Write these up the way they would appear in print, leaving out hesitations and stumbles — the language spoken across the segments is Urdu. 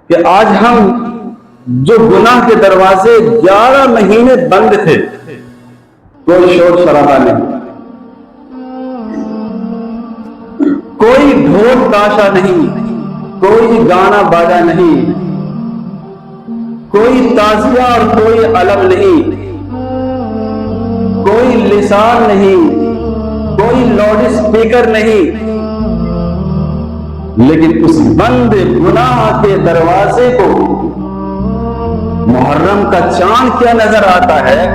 کہ آج ہم جو گناہ کے دروازے 11 مہینے بند تھے، کوئی شور شرابہ نہیں، کوئی ڈھول تاشا نہیں، کوئی گانا باجا نہیں، کوئی تعزیہ اور کوئی علم نہیں، کوئی لسان نہیں، کوئی لاؤڈ اسپیکر نہیں، لیکن اس بند گناہ کے دروازے کو محرم کا چاند کیا نظر آتا ہے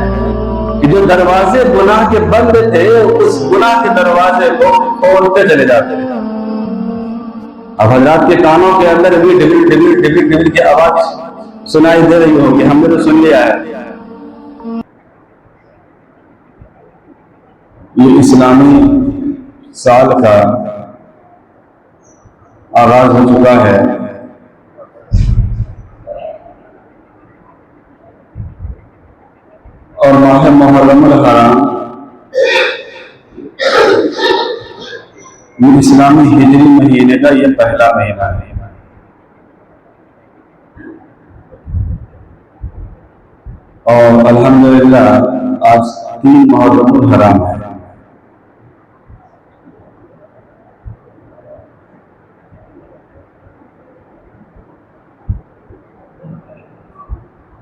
کہ جو دروازے گناہ کے بند تھے اس گناہ کے دروازے کو کھولتے چلے جاتے ہیں۔ اب حضرات کے کانوں کے اندر بھی ڈبل ڈبل ڈبل ڈبل کی آواز سنائی دے رہی ہوگی، ہم نے تو سن لیا ہے۔ یہ اسلامی سال کا آغاز ہو چکا ہے، اور ماہ محرم الحرام یہ اسلامی ہجری مہینے کا یہ پہلا مہینہ ہے۔ اور الحمدللہ آج 3 محرم الحرام ہے۔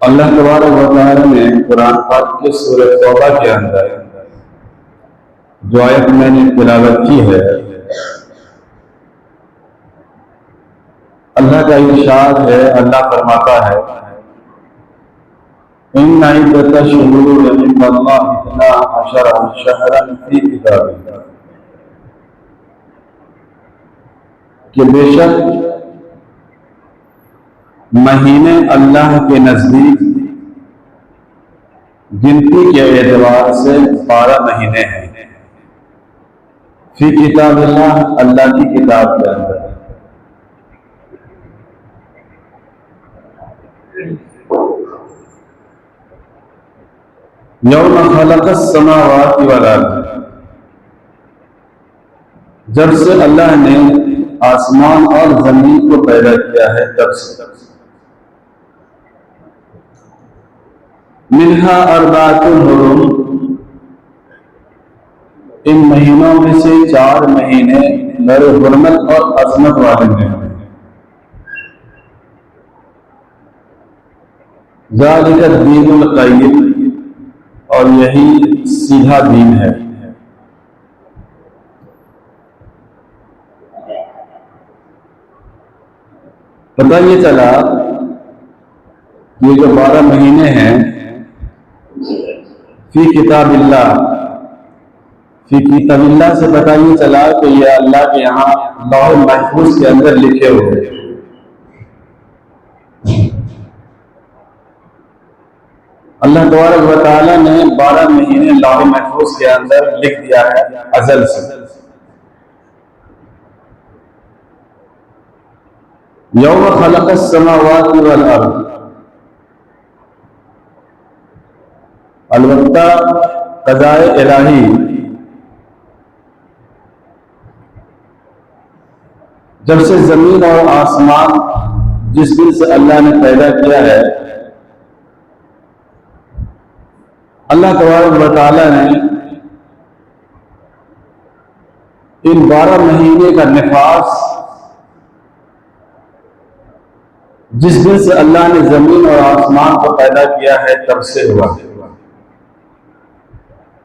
اللہ تبارک و تعالی نے قرآن پاک کے سورہ توبہ کے اندر جو آیت میں نے تلاوت کی ہے، اللہ کا ارشاد ہے، اللہ فرماتا ہے ان عدۃ الشہور عند اللہ 12 شہرا فی کتاب اللہ، کہ بے شک مہینے اللہ کے نزدیک گنتی کے اعتبار سے 12 مہینے ہیں، فی کتاب اللہ، اللہ کی کتاب کے اندر۔ یوم خلق السماوات والارض، جب سے اللہ نے آسمان اور زمین کو پیدا کیا ہے تب سے، منہا اربعۃ حرم، ان مہینوں میں سے 4 مہینے بڑے حرمت اور عظمت والے ہیں، ذالک الدین القیم، اور یہی سیدھا دین ہے۔ پتہ یہ چلا یہ جو 12 مہینے ہیں فی کتاب اللہ، فی کتاب اللہ سے پتہ یہ چلا کہ یہ اللہ کے یہاں لوح محفوظ کے اندر لکھے ہوئے۔ اللہ تبارک و تعالیٰ نے 12 مہینے لوح محفوظ کے اندر لکھ دیا ہے ازل سے۔ یوم خلق السماوات والارض، البتہ قضاء الہی جب سے زمین اور آسمان جس دن سے اللہ نے پیدا کیا ہے، اللہ تبارک و تعالیٰ نے ان 12 مہینے کا نفاذ جس دن سے اللہ نے زمین اور آسمان کو پیدا کیا ہے تب سے ہوا،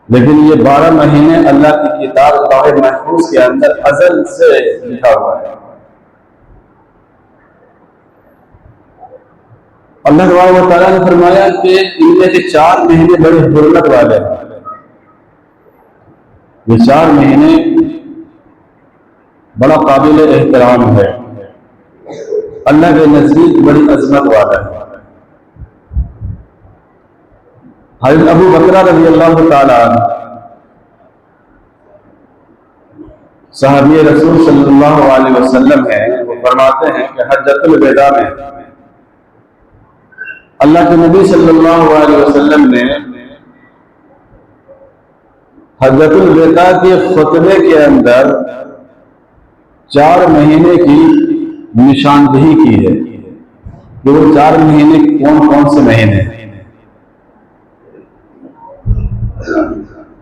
لیکن یہ 12 مہینے اللہ کی کتاب لوح محفوظ کے اندر ازل سے لکھا ہوا ہے۔ اللہ تبارک و تعالیٰ نے فرمایا کہ ان میں سے 4 مہینے بڑے حرمت والے ہیں، یہ 4 مہینے بڑا قابل احترام ہے، اللہ کے نزدیک بڑی عظمت والا ہے۔ حضرت ابو بکر رضی اللہ تعالیٰ عنہ صحابی رسول صلی اللہ علیہ وسلم ہیں، وہ فرماتے ہیں کہ حجۃ الوداع میں اللہ کے نبی صلی اللہ علیہ وسلم نے حجۃ الوداع کے خطبے کے اندر 4 مہینے کی نشاندہی کی ہے۔ کہ وہ 4 مہینے کون کون سے مہینے ہیں؟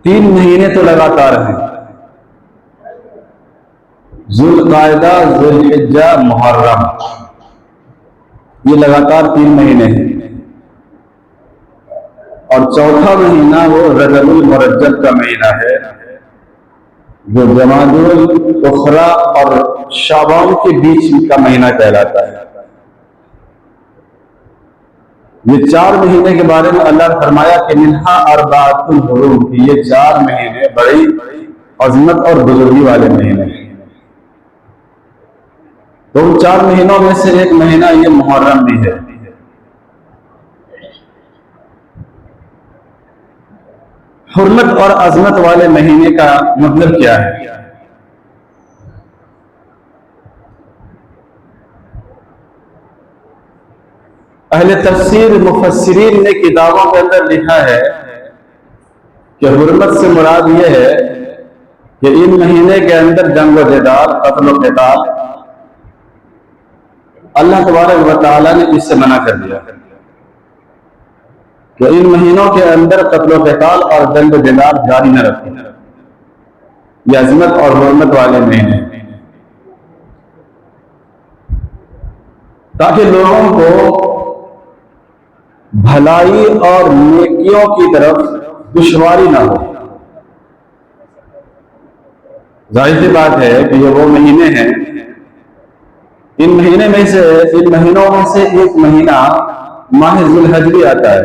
3 مہینے تو لگاتار ہیں، ذوالقعدہ، ذوالحجہ، محرم، یہ لگاتار 3 مہینے ہیں، اور چوتھا مہینہ وہ رجب المرجب کا مہینہ ہے، جو جمادی الاخری اور شعبان کے بیچ کا مہینہ کہلاتا ہے۔ یہ 4 مہینے کے بارے میں اللہ نے فرمایا کہ منہا اربعۃ حرم، کہ یہ 4 مہینے بڑی عظمت اور بزرگی والے مہینے ہیں۔ تو ان 4 مہینوں میں سے ایک مہینہ یہ محرم بھی ہے۔ حرمت اور عظمت والے مہینے کا مطلب کیا ہے؟ اہل تفسیر مفسرین نے کتابوں کے اندر لکھا ہے کہ حرمت سے مراد یہ ہے کہ ان مہینے کے اندر جنگ و جدال، قتل و قتال اللہ تبارک و تعالیٰ نے اس سے منع کر دیا کہ ان مہینوں کے اندر قتل و قتال اور جنگ و جدال جاری نہ رکھیں۔ یہ عظمت اور حرمت والے مہینے، تاکہ لوگوں کو بھلائی اور نیکیوں کی طرف دشواری نہ ہو۔ ظاہر سی بات ہے کہ یہ وہ مہینے ہیں، ان مہینوں میں سے ایک مہینہ ماہ ذوالحج بھی آتا ہے،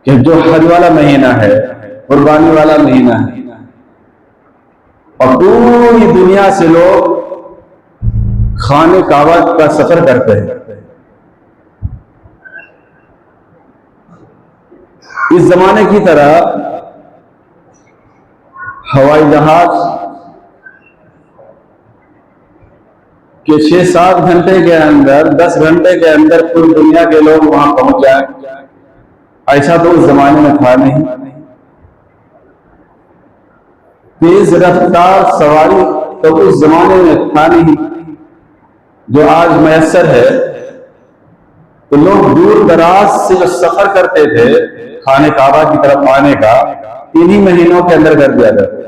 کہ جو حج والا مہینہ ہے، قربانی والا مہینہ ہے، اور پوری دنیا سے لوگ خانہ کعبہ کا سفر کرتے ہیں۔ اس زمانے کی طرح ہوائی جہاز کہ 6-7 گھنٹے کے اندر، 10 گھنٹے کے اندر پوری دنیا کے لوگ وہاں پہنچ جائیں، ایسا تو اس زمانے میں تھا نہیں۔ تیز رفتار سواری تو اس زمانے میں تھا نہیں جو آج میسر ہے۔ تو لوگ دور دراز سے جو سفر کرتے تھے خانہ کعبہ کی طرف آنے کا، انہی مہینوں کے اندر کر دیا جاتا ہے۔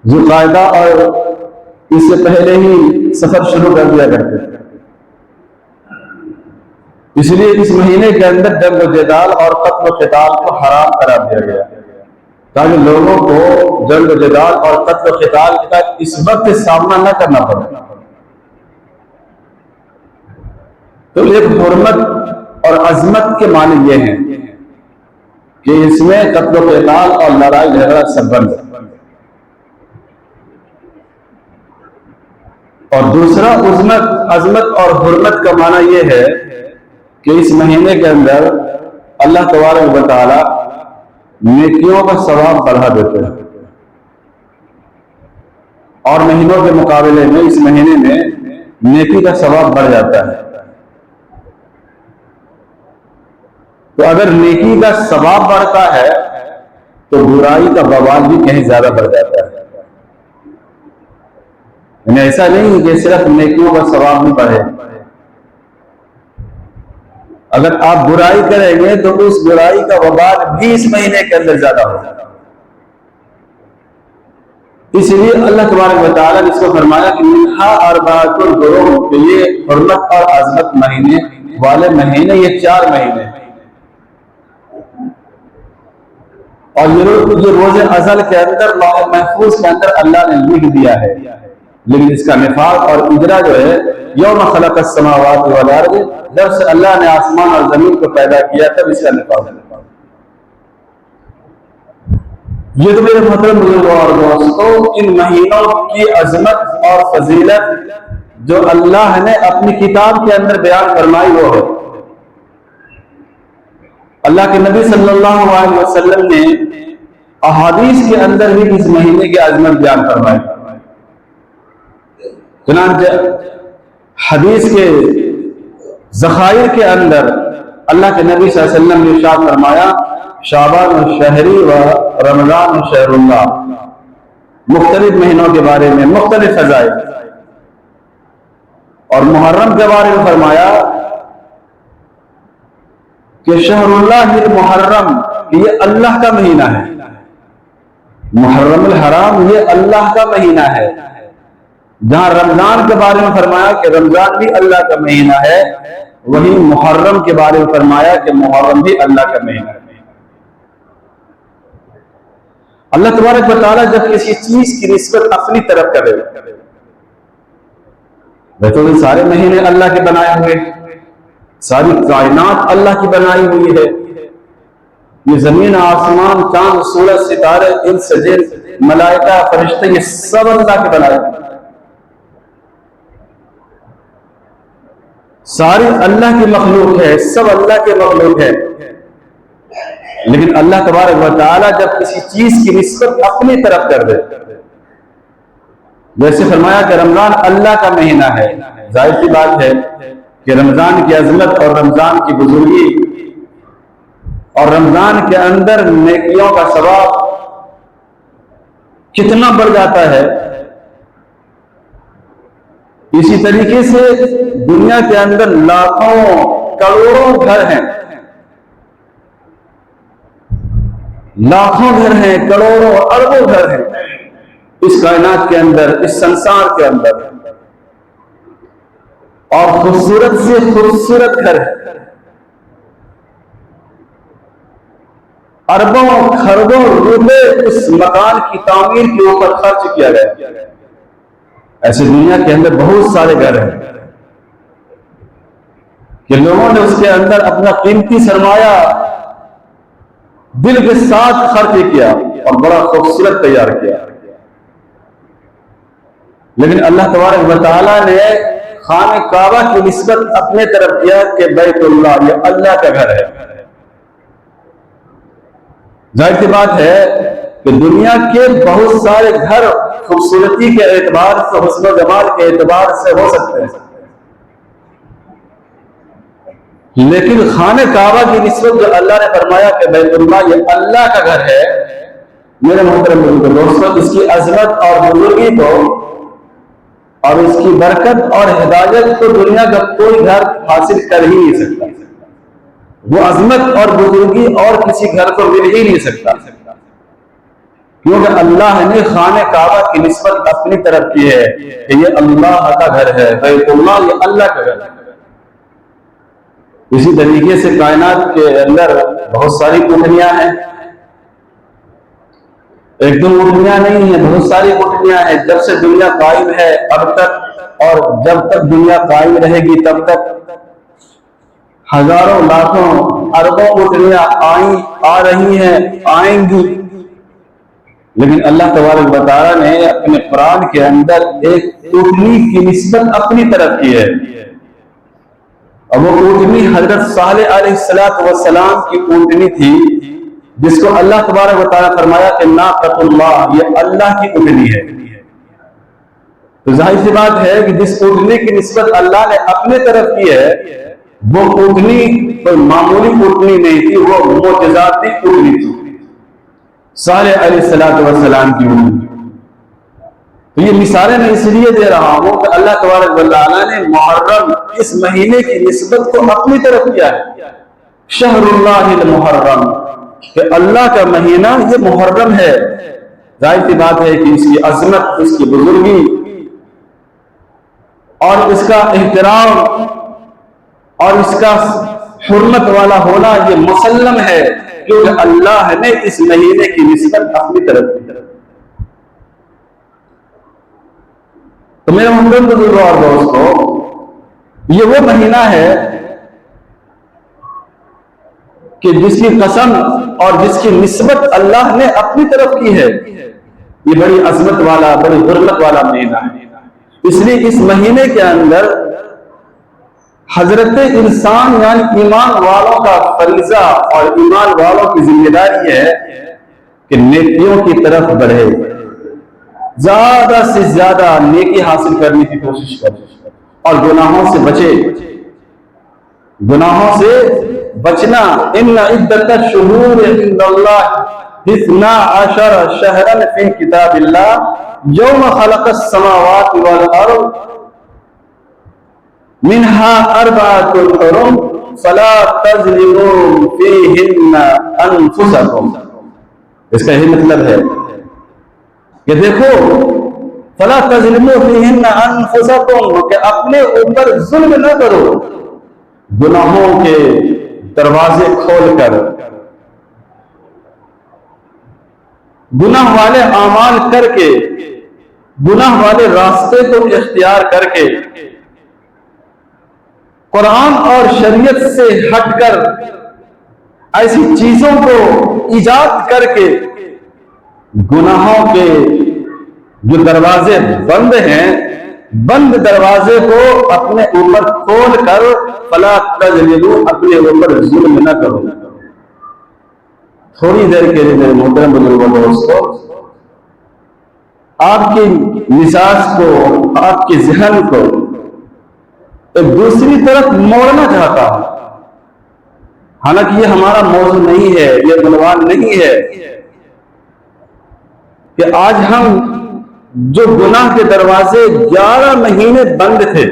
ذوالقعدہ اور اس سے پہلے ہی سفر شروع کر دیا کرتے تھے۔ اس لیے اس مہینے کے اندر جنگ و جدال اور قتل و قتال کو حرام قرار دیا گیا، تاکہ لوگوں کو جنگ و جدال اور قتل و قتال کا اس وقت سامنا نہ کرنا پڑے۔ تو ایک حرمت اور عظمت کے معنی یہ ہیں کہ اس میں قتل و قتال اور لڑائی جھگڑا سب بند ہے، اور دوسرا عظمت اور حرمت کا معنی یہ ہے کہ اس مہینے کے اندر اللہ تبارک و تعالی نیکیوں کا ثواب بڑھا دیتے ہیں، اور مہینوں کے مقابلے میں اس مہینے میں نیکی کا ثواب بڑھ جاتا ہے۔ تو اگر نیکی کا ثواب بڑھتا ہے تو برائی کا بوال بھی کہیں زیادہ بڑھ جاتا ہے۔ یعنی ایسا نہیں کہ صرف نیکیوں کا ثواب نہیں بڑھے، اگر آپ برائی کریں گے تو اس برائی کا وبال بھی اس مہینے کے اندر زیادہ ہوگا۔ اس لیے اللہ تبارک و تعالیٰ نے اس کو فرمایا کہ منہا اربعۃ حرم، کہ یہ حرمت اور عظمت مہینے والے مہینے، یہ 4 مہینے، اور یہ روز ازل کے اندر، لوح محفوظ کے اندر اللہ نے لکھ دیا ہے، لیکن اس کا نفاذ اور اجرا جو ہے یوم خلق السماوات والارض، جب سے اللہ نے آسمان اور زمین کو پیدا کیا تب اس کا نفاذ ہے۔ یہ تو میرے محترم بزرگوں اور دوستوں، ان مہینوں کی عظمت اور فضیلت جو اللہ نے اپنی کتاب کے اندر بیان فرمائی وہ ہے۔ اللہ کے نبی صلی اللہ علیہ وسلم نے احادیث کے اندر بھی اس مہینے کی عظمت بیان فرمائی۔ چنانچہ حدیث کے ذخائر کے اندر اللہ کے نبی صلی اللہ علیہ وسلم نے ارشاد فرمایا، شعبان الشہری و رمضان شہر اللہ، مختلف مہینوں کے بارے میں مختلف فضائل، اور محرم کے بارے میں فرمایا کہ شہر اللہ المحرم، یہ اللہ کا مہینہ ہے، محرم الحرام یہ اللہ کا مہینہ ہے۔ جہاں رمضان کے بارے میں فرمایا کہ رمضان بھی اللہ کا مہینہ ہے، وہیں محرم کے بارے میں فرمایا کہ محرم بھی اللہ کا مہینہ ہے۔ اللہ تبارک و تعالیٰ جب کسی چیز کی نسبت اپنی طرف کرے، تو سارے مہینے اللہ کے بنائے ہوئے، ساری کائنات اللہ کی بنائی ہوئی ہے، یہ زمین آسمان چاند سورج ستارے انس جن ملائکہ فرشتے یہ سب اللہ کے بنائے ہوئے، ساری اللہ کی مخلوق ہے، سب اللہ کے مخلوق ہے۔ لیکن اللہ تبارک و تعالیٰ جب کسی چیز کی نسبت اپنی طرف کر دے، جیسے فرمایا کہ رمضان اللہ کا مہینہ ہے، ظاہر سی بات ہے کہ رمضان کی عظمت اور رمضان کی بزرگی اور رمضان کے اندر نیکیوں کا ثواب کتنا بڑھ جاتا ہے۔ اسی طریقے سے دنیا کے اندر لاکھوں کروڑوں گھر ہیں، لاکھوں گھر ہیں، کروڑوں اربوں گھر ہیں اس کائنات کے اندر، اس سنسار کے اندر، اور خوبصورت سے خوبصورت گھر ہے، اربوں خربوں روپے اس مکان کی تعمیر کے اوپر خرچ کیا گیا۔ ایسے دنیا کے اندر بہت سارے گھر ہیں کہ لوگوں نے اس کے اندر اپنا قیمتی سرمایہ دل کے ساتھ خرچ کیا اور بڑا خوبصورت تیار کیا۔ لیکن اللہ تبارک و تعالیٰ نے خانہ کعبہ کی نسبت اپنے طرف کیا کہ بیت اللہ یہ اللہ کا گھر ہے۔ ظاہر سی بات ہے کہ دنیا کے بہت سارے گھر خوبصورتی کے اعتبار سے، حسن و جمال کے اعتبار سے ہو سکتے ہیں، لیکن خانہ کعبہ کی نسبت جو اللہ نے فرمایا کہ بیت اللہ یہ اللہ کا گھر ہے، میرے محترم دوستوں، اس کی عظمت اور بزرگی کو اور اس کی برکت اور ہدایت کو دنیا کا کوئی گھر حاصل کر ہی نہیں سکتا، وہ عظمت اور بزرگی اور کسی گھر کو مل ہی نہیں سکتا، کیونکہ اللہ نے خانہ کعبہ کی نسبت اپنی طرف کی ہے کہ یہ اللہ کا گھر ہے، بیت اللہ یہ اللہ کا گھر ہے۔ اسی طریقے سے کائنات کے اندر بہت ساری کوٹھیاں ہیں، ایک دو کوٹھیاں نہیں ہیں، بہت ساری کوٹھیاں ہیں، جب سے دنیا قائم ہے اب تک، اور جب تک دنیا قائم رہے گی تب تک ہزاروں لاکھوں اربوں کوٹھیاں آ رہی ہیں، آئیں گی۔ لیکن اللہ تبارک و تعالیٰ نے اپنے قرآن کے اندر ایک کوٹھی کی نسبت اپنی طرف کی ہے، اور وہ کوٹھی حضرت صالح علیہ السلام کی کوٹھی تھی، جس کو اللہ تبارک و تعالیٰ فرمایا کہ ناقۃ اللہ یہ اللہ کی کوٹھی ہے۔ تو ظاہر سی بات ہے کہ جس کوٹھی کی نسبت اللہ نے اپنے طرف کی ہے، وہ کوٹھی کوئی معمولی کوٹھی نہیں تھی، وہ معجزاتی کوٹھی تھی، صالح علیہ السلام کی کوٹھی۔ تو یہ مثالیں میں اس لیے دے رہا ہوں کہ اللہ تبارک و تعالیٰ نے محرم اس مہینے کی نسبت کو اپنی طرف کیا ہے، شہر اللہ المحرم، کہ اللہ کا مہینہ یہ محرم ہے۔ ظاہر سی بات ہے کہ اس کی عظمت، اس کی بزرگی اور اس کا احترام اور اس کا حرمت والا ہونا یہ مسلم ہے، کیونکہ اللہ نے اس مہینے کی نسبت اپنی طرف کی۔ تو میرے محترم بزرگوں اور دوستوں، یہ وہ مہینہ ہے کہ جس کی قسم اور جس کی نسبت اللہ نے اپنی طرف کی ہے، یہ بڑی عظمت والا، بڑی حرمت والا مہینہ ہے۔ اس لیے اس مہینے کے اندر حضرت انسان یعنی ایمان والوں کا فریضہ اور ایمان والوں کی ذمہ داری ہے کہ نیکیوں کی طرف بڑھے، زیادہ سے زیادہ نیکی حاصل کرنے کی کوشش کرے اور گناہوں سے بچے۔ گناہوں سے بچنا، ان عدت الشہور عند اللہ 12 شہرا فی کتاب اللہ یوم خلق السماوات والارض منها اربعۃ حرم فلا تظلموا فیہن انفسکم. اس کا یہ مطلب ہے کہ دیکھو فلا تظلموا فیہن انفسکم، کہ اپنے اوپر ظلم نہ کرو گناہوں کے دروازے کھول کر، گناہ والے اعمال کر کے، گناہ والے راستے کو اختیار کر کے، قرآن اور شریعت سے ہٹ کر ایسی چیزوں کو ایجاد کر کے گناہوں کے جو دروازے بند ہیں، بند دروازے کو اپنے اوپر کھول کر فلا تظلموا، اپنے اوپر ظلم نہ کرو. تھوڑی دیر کے لیے میرے محترم بزرگوں دوستو، آپ کی مزاج کو، آپ کے ذہن کو ایک دوسری طرف موڑنا چاہتا ہوں. حالانکہ یہ ہمارا موضوع نہیں ہے، یہ عنوان نہیں ہے کہ آج ہم جو گناہ کے دروازے 11 مہینے بند تھے،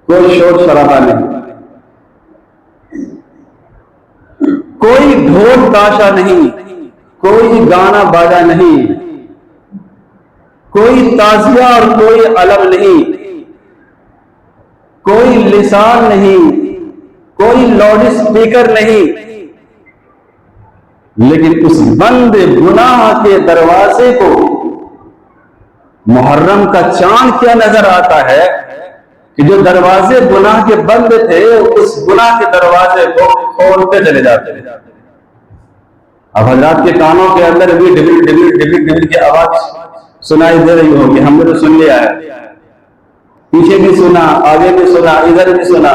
کوئی شور شرابہ نہیں، کوئی ڈھول تاشا نہیں، کوئی گانا باجا نہیں، کوئی تعزیہ اور کوئی علم نہیں، کوئی لسان نہیں، کوئی لاؤڈ اسپیکر نہیں، لیکن اس بند گناہ کے دروازے کو محرم کا چاند کیا نظر آتا ہے کہ جو دروازے گناہ کے بند تھے اس گناہ کے دروازے کو کھولتے چلے جاتے ہیں. اب حضرات کے کانوں کے اندر بھی ڈبل ڈبل ڈبل ڈبل کی آواز سنائی دے رہی ہوگی، ہم نے تو سن لیا ہے، پیچھے بھی سنا، آگے بھی سنا، ادھر بھی سنا.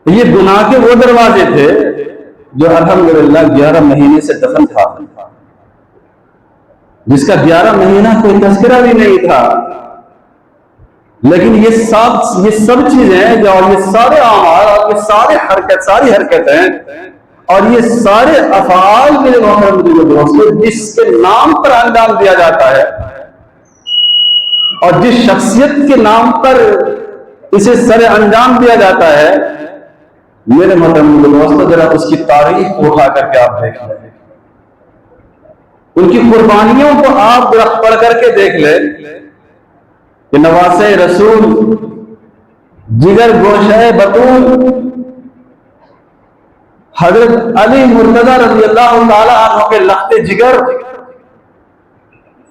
یہ گناہ کے وہ دروازے تھے جو الحمدللہ 11 مہینے سے دفن تھا، جس کا 11 مہینہ کوئی تذکرہ بھی نہیں تھا. لیکن یہ سب چیزیں اور یہ سارے اعمال اور یہ ساری حرکتیں اور یہ سارے افعال میرے محترم دوستو جس کے نام پر انجام دیا جاتا ہے اور جس شخصیت کے نام پر اسے سر انجام دیا جاتا ہے، میرے محترم دوستو ذرا اس کی تاریخ اٹھا کر کے آپ دیکھ لیں، ان کی قربانیوں کو آپ پڑھ کر کے دیکھ لیں کہ نواسے رسول، جگر گوشہ بطول حضرت علی مرتضی رضی اللہ تعالی عنہ کے لخت جگر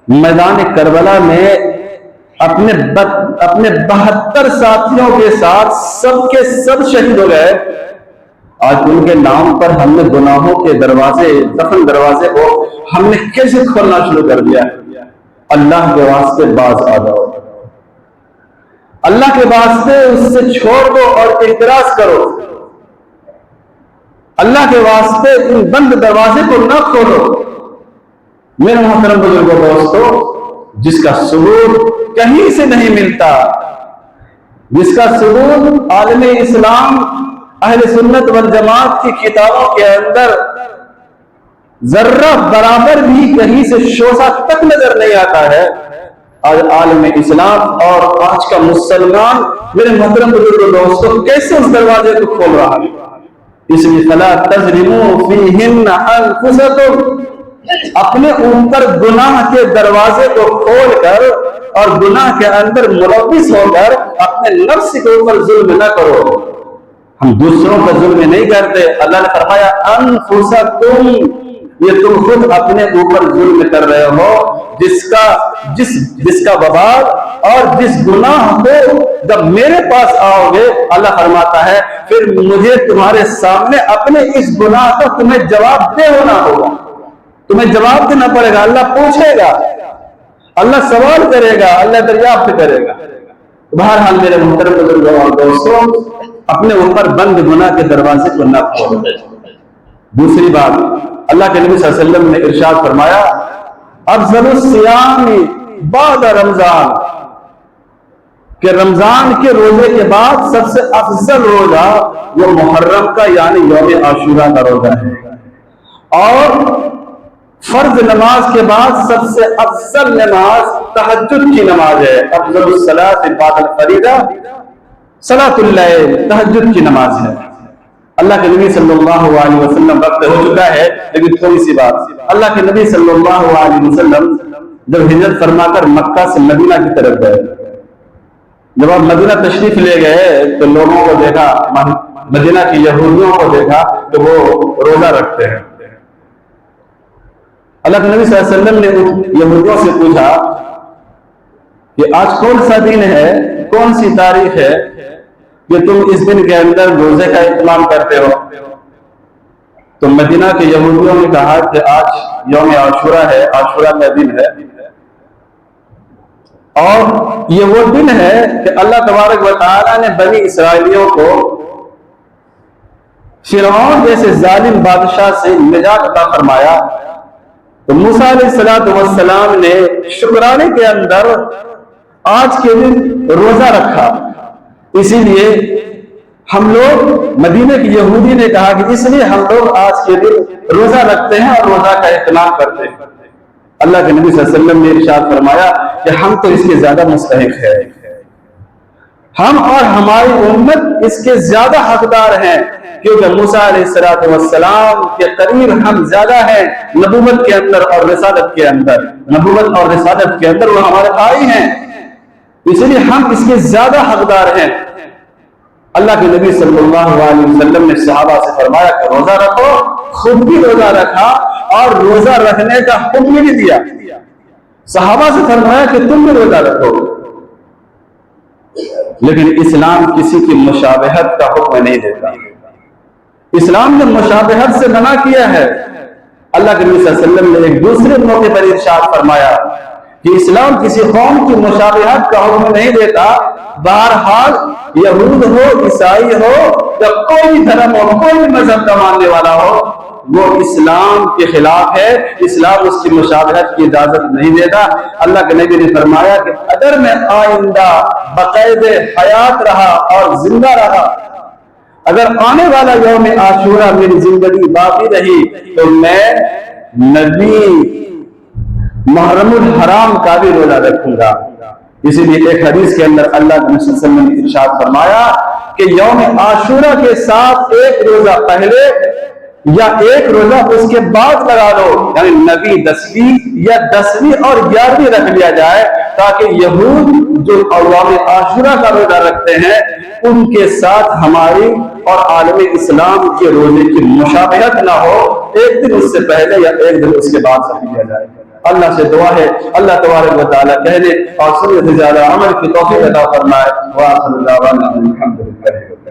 میدان کربلا میں اپنے 72 ساتھیوں کے ساتھ سب کے سب شہید ہو گئے. آج ان کے نام پر ہم نے گناہوں کے دروازے، دفن دروازے کو ہم نے کیسے کھولنا شروع کر دیا. اللہ کے واسطے باز آ جاؤ، اللہ کے واسطے اس سے چھوڑ دو اور اعتراض کرو. اللہ کے واسطے ان بند دروازے کو نہ کھولو. میرے محترم بزرگوں دوستو، جس کا ثبوت کہیں سے نہیں ملتا، جس کا ثبوت عالم اسلام اہل سنت والجماعت کی کتابوں کے اندر ذرہ برابر بھی کہیں سے شوشہ تک نظر نہیں آتا ہے، آج عالم اسلام اور آج کا مسلمان میرے محترم بزرگوں دوستو کیسے اس دروازے کو کھول رہا ہے. اس لیے فلا تظلموا فیہن انفسکم، اپنے اوپر گناہ کے دروازے کو کھول کر اور گناہ کے اندر ملوث ہو کر اپنے نفس کے اوپر ظلم نہ کرو. ہم دوسروں کا ظلم نہیں کرتے. اللہ نے فرمایا انفسکم، یہ تم خود اپنے اوپر ظلم کر رہے ہو. جس کا وبال اور جس گناہ کو جب میرے پاس آؤ گے، اللہ فرماتا ہے پھر مجھے تمہارے سامنے اپنے اس گناہ کا تمہیں جواب دے ہونا ہوگا، تمہیں جواب دینا پڑے گا. اللہ پوچھے گا، اللہ سوال کرے گا، اللہ دریافت کرے گا. بہرحال میرے محترم بزرگوں اور دوستوں، اپنے اوپر بند گناہ کے دروازے کو نہ کھولو. دوسری بات، اللہ کے نبی صلی اللہ علیہ وسلم نے ارشاد فرمایا افضل الصیام بعد رمضان، کہ رمضان کے روزے کے بعد سب سے افضل روزہ وہ محرم کا یعنی یوم عاشورہ کا روزہ ہے، اور فرض نماز کے بعد سب سے افضل نماز تہجد کی نماز ہے. افضل الصلاۃ بعد الفریضہ صلاۃ اللیل، تہجد کی نماز ہے۔ اللہ کے نبی صلی اللہ علیہ وسلم، وقت ہو چکا ہے لیکن تھوڑی سی بات، اللہ کے نبی صلی اللہ علیہ وسلم جب ہجرت فرما کر مکہ سے مدینہ کی طرف گئے، جب آپ مدینہ تشریف لے گئے تو لوگوں کو دیکھا، مدینہ کی یہودیوں کو دیکھا کہ وہ روزہ رکھتے ہیں۔ اللہ کے نبی صلی اللہ علیہ وسلم نے یہودیوں سے پوچھا کہ آج کون سا دن ہے، کون سی تاریخ ہے کہ تم اس دن کے اندر روزے کا اہتمام کرتے ہو؟ تو مدینہ کے یہودیوں نے کہا کہ آج یوم عاشورہ ہے، عاشورہ کا دن ہے، اور یہ وہ دن ہے کہ اللہ تبارک و تعالیٰ نے بنی اسرائیلیوں کو فرعون جیسے ظالم بادشاہ سے نجات عطا فرمایا۔ تو موسیٰ علیہ السلام نے شکرانے کے اندر آج کے دن روزہ رکھا، اسی لیے ہم لوگ، مدینے کی یہودی نے کہا کہ اس لیے ہم لوگ آج کے دن روزہ رکھتے ہیں اور روزہ کا اہتمام کرتے ہیں۔ اللہ کے نبی صلی اللہ علیہ وسلم نے ارشاد فرمایا کہ ہم تو اس کے زیادہ مستحق ہیں، ہم اور ہماری امت اس کے زیادہ حقدار ہیں، کیونکہ موسیٰ علیہ السلام کے قریب ہم زیادہ ہیں نبوت کے اندر اور رسالت کے اندر، نبوت اور رسالت کے اندر وہ ہمارے بھائی ہیں، اس لیے ہم اس کے زیادہ حقدار ہیں۔ اللہ کے نبی صلی اللہ علیہ وسلم نے صحابہ سے فرمایا کہ روزہ رکھو، خود بھی روزہ رکھا اور روزہ رکھنے کا حکم بھی دیا۔ صحابہ سے فرمایا کہ تم بھی روزہ رکھو، لیکن اسلام کسی کی مشابہت کا حکم نہیں دیتا۔ اسلام نے مشابہت سے منع کیا ہے۔ اللہ کے نبی صلی اللہ علیہ وسلم نے ایک دوسرے موقع پر ارشاد فرمایا کہ اسلام کسی قوم کی مشابہت کا حکم نہیں دیتا، بہرحال یہود ہو، عیسائی ہو یا کوئی دھرم ہو، کوئی مذہب کا ماننے والا ہو، وہ اسلام کے خلاف ہے، اسلام اس کی مشابہت کی اجازت نہیں دیتا۔ اللہ کے نبی نے فرمایا کہ اگر میں آئندہ بقید حیات رہا اور زندہ رہا، اگر آنے والا یوم عاشورہ میری زندگی باقی رہی تو میں نبی محرم الحرام کا بھی روزہ رکھوں گا۔ اسی لیے ایک حدیث کے اندر اللہ کے نبی صلی اللہ علیہ وسلم نے ارشاد فرمایا کہ یوم عاشورہ کے ساتھ ایک روزہ پہلے یا ایک روزہ اس کے بعد لگا لو، یعنی نبی 10ویں یا 10ویں اور 11ویں رکھ لیا جائے، تاکہ یہود جو ایام عاشورہ کا روزہ رکھتے ہیں ان کے ساتھ ہماری اور عالم اسلام کے روزے کی مشابہت نہ ہو، ایک دن اس سے پہلے یا ایک دن اس کے بعد رکھ لیا جائے۔ اللہ سے دعا ہے اللہ تبارک و تعالیٰ کہنے اور سننے سے زیادہ عمل کی توفیق عطا فرمائے۔ وآخر دعوانا الحمدللہ۔